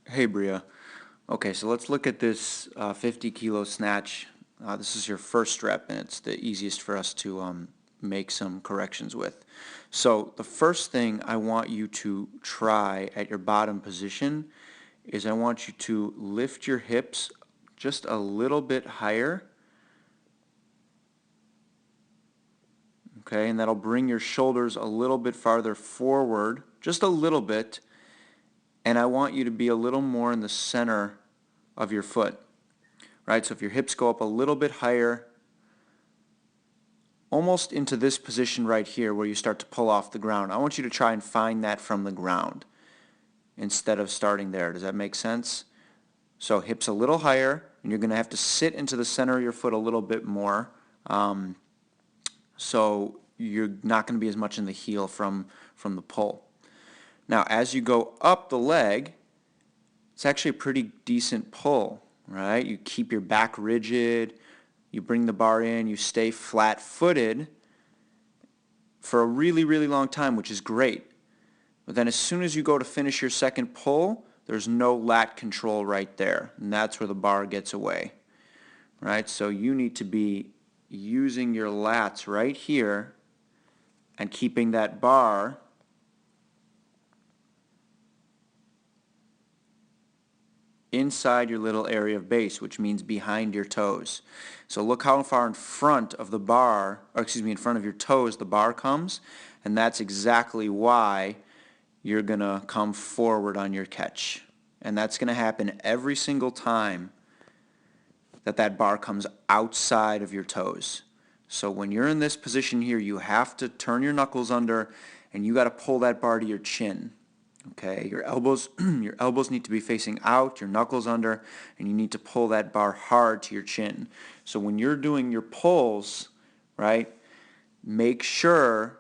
Hey Bria. Okay, so let's look at this 50 kilo snatch. This is your first rep, and it's the easiest for us to make some corrections with. So the first thing I want you to try at your bottom position is I want you to lift your hips just a little bit higher. Okay, and that'll bring your shoulders a little bit farther forward, just a little bit. And I want you to be a little more in the center of your foot, right? So if your hips go up a little bit higher, almost into this position right here where you start to pull off the ground, I want you to try and find that from the ground instead of starting there. Does that make sense? So hips a little higher, and you're going to have to sit into the center of your foot a little bit more. So you're not going to be as much in the heel from the pull. Now, as you go up the leg, it's actually a pretty decent pull, right? You keep your back rigid, you bring the bar in, you stay flat-footed for a really, really long time, which is great. But then as soon as you go to finish your second pull, there's no lat control right there, and that's where the bar gets away, right? So you need to be using your lats right here and keeping that bar inside your little area of base, which means behind your toes. So look how far in front of the bar, or excuse me, in front of your toes the bar comes, and that's exactly why you're going to come forward on your catch. And that's going to happen every single time that bar comes outside of your toes. So when you're in this position here, you have to turn your knuckles under, and you got to pull that bar to your chin. Okay, your elbows need to be facing out, your knuckles under, and you need to pull that bar hard to your chin. So when you're doing your pulls, right, make sure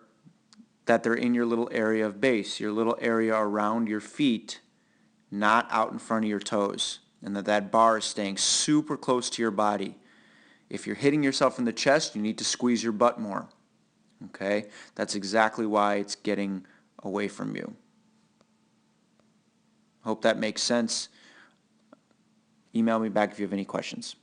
that they're in your little area of base, your little area around your feet, not out in front of your toes, and that bar is staying super close to your body. If you're hitting yourself in the chest, you need to squeeze your butt more. Okay, that's exactly why it's getting away from you. Hope that makes sense. Email me back if you have any questions.